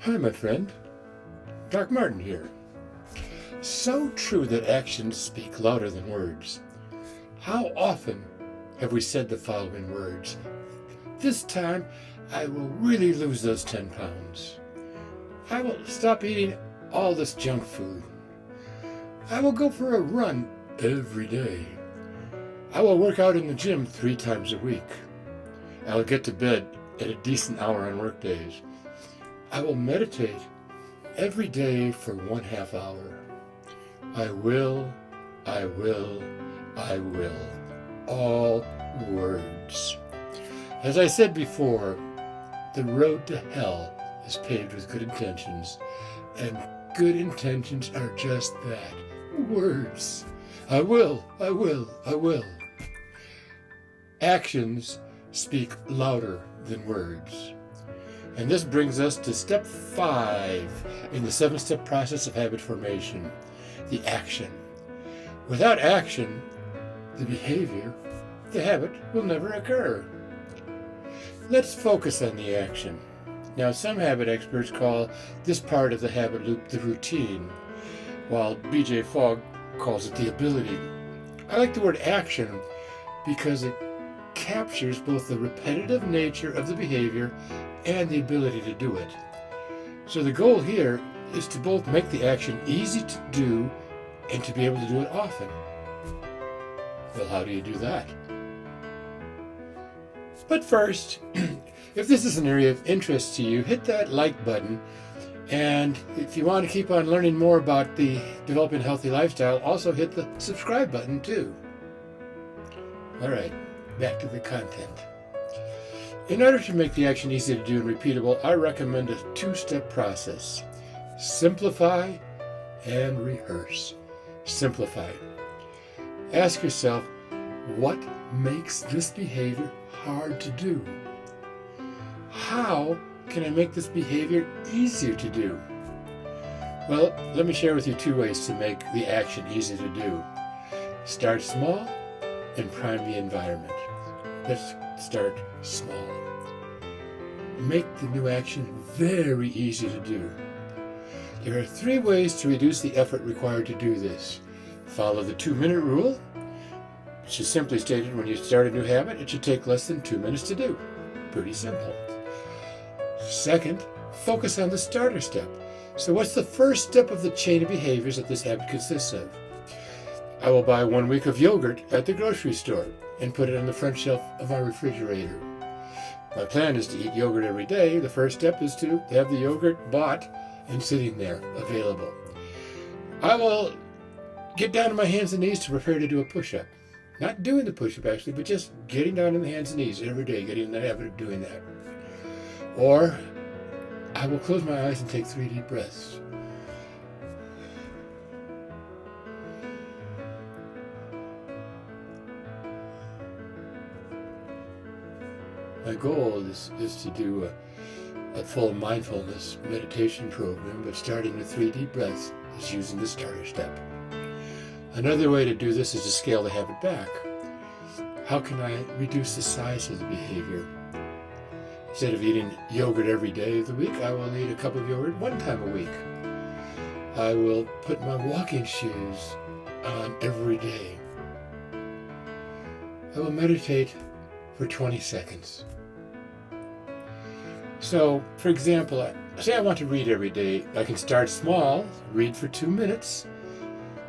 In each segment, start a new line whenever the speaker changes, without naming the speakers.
Hi, my friend. Doc Martin here. So true that actions speak louder than words. How often have we said the following words? This time, I will really lose those 10 pounds. I will stop eating all this junk food. I will go for a run every day. I will work out in the gym 3 times a week. I will get to bed at a decent hour on work days. I will meditate every day for 1/2 hour. I will, I will, I will. All words. As I said before, the road to hell is paved with good intentions, and good intentions are just that, words. I will, I will, I will. Actions speak louder than words. And this brings us to step 5 in the 7-step process of habit formation, the action. Without action, the behavior, the habit will never occur. Let's focus on the action. Now, some habit experts call this part of the habit loop the routine, while B.J. Fogg calls it the ability. I like the word action because it captures both the repetitive nature of the behavior and the ability to do it. So the goal here is to both make the action easy to do and to be able to do it often. Well, how do you do that? But first, if this is an area of interest to you, hit that like button. And if you want to keep on learning more about the Developing Healthy Lifestyle, also hit the subscribe button too. All right, back to the content. In order to make the action easy to do and repeatable, I recommend a 2-step process. Simplify and rehearse. Simplify. Ask yourself, what makes this behavior hard to do? How can I make this behavior easier to do? Well, let me share with you 2 ways to make the action easy to do. Start small and prime the environment. Let's start small. Make the new action very easy to do. There are 3 ways to reduce the effort required to do this. Follow the 2-minute rule, which is simply stated when you start a new habit, it should take less than 2 minutes to do. Pretty simple. Second, focus on the starter step. So what's the first step of the chain of behaviors that this habit consists of? I will buy 1 week of yogurt at the grocery store and put it on the front shelf of our refrigerator. My plan is to eat yogurt every day. The first step is to have the yogurt bought and sitting there, available. I will get down on my hands and knees to prepare to do a push-up. Not doing the push-up actually, but just getting down on the hands and knees every day, getting in the habit of doing that. Or I will close my eyes and take 3 deep breaths. My goal is to do a full mindfulness meditation program, but starting with 3 deep breaths is using the starter step. Another way to do this is to scale the habit back. How can I reduce the size of the behavior? Instead of eating yogurt every day of the week, I will eat a cup of yogurt 1 time a week. I will put my walking shoes on every day. I will meditate for 20 seconds. So, for example, say I want to read every day. I can start small, read for 2 minutes,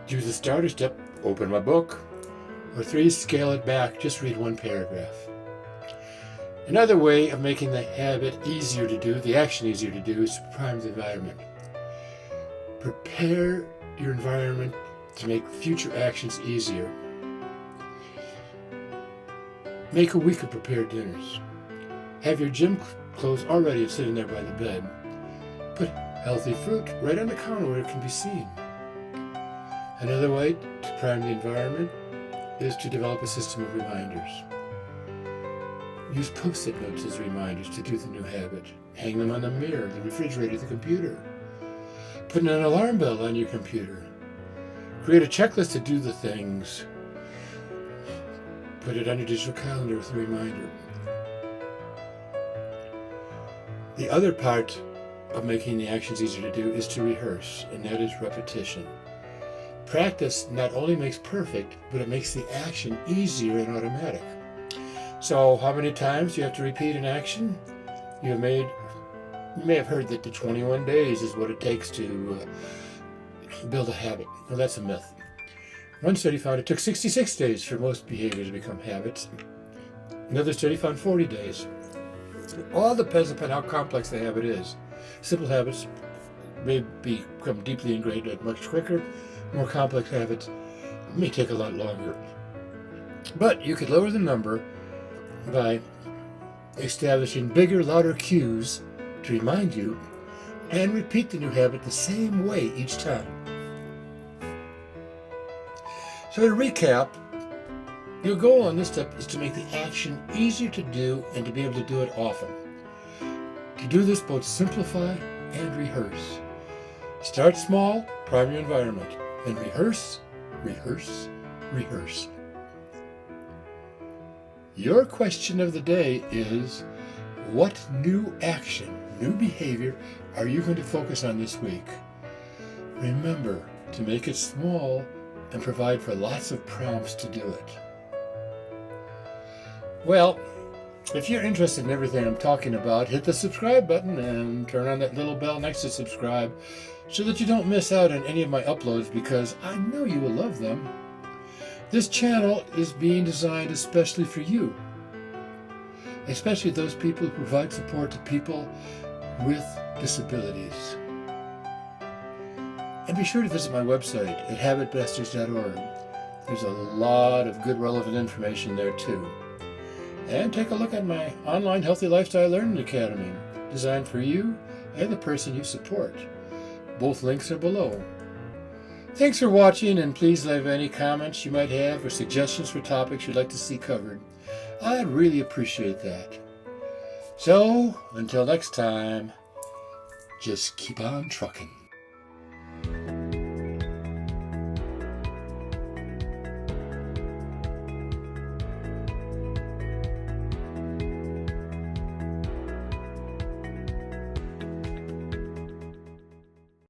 do the starter step, open my book, or 3, scale it back, just read 1 paragraph. Another way of making the habit easier to do, the action easier to do, is to prime the environment. Prepare your environment to make future actions easier. Make a week of prepared dinners. Have your gym clothes already sitting there by the bed. Put healthy fruit right on the counter where it can be seen. Another way to prime the environment is to develop a system of reminders. Use post-it notes as reminders to do the new habit. Hang them on the mirror, the refrigerator, the computer. Put an alarm bell on your computer. Create a checklist to do the things. Put it on your digital calendar with a reminder. The other part of making the actions easier to do is to rehearse, and that is repetition. Practice not only makes perfect, but it makes the action easier and automatic. So how many times do you have to repeat an action? You may have heard that the 21 days is what it takes to build a habit. Well, that's a myth. One study found it took 66 days for most behaviors to become habits. Another study found 40 days. It all depends upon how complex the habit is. Simple habits may become deeply ingrained much quicker. More complex habits may take a lot longer. But you could lower the number by establishing bigger, louder cues to remind you, and repeat the new habit the same way each time. So to recap, your goal on this step is to make the action easier to do and to be able to do it often. To do this, both simplify and rehearse. Start small, prime your environment, and rehearse, rehearse, rehearse. Your question of the day is, what new action, new behavior are you going to focus on this week? Remember to make it small and provide for lots of prompts to do it. Well, if you're interested in everything I'm talking about, hit the subscribe button and turn on that little bell next to subscribe so that you don't miss out on any of my uploads, because I know you will love them. This channel is being designed especially for you, especially those people who provide support to people with disabilities. And be sure to visit my website at habitbusters.org. There's a lot of good relevant information there too. And take a look at my online Healthy Lifestyle Learning Academy, designed for you and the person you support. Both links are below. Thanks for watching, and please leave any comments you might have or suggestions for topics you'd like to see covered. I'd really appreciate that. So, until next time, just keep on trucking.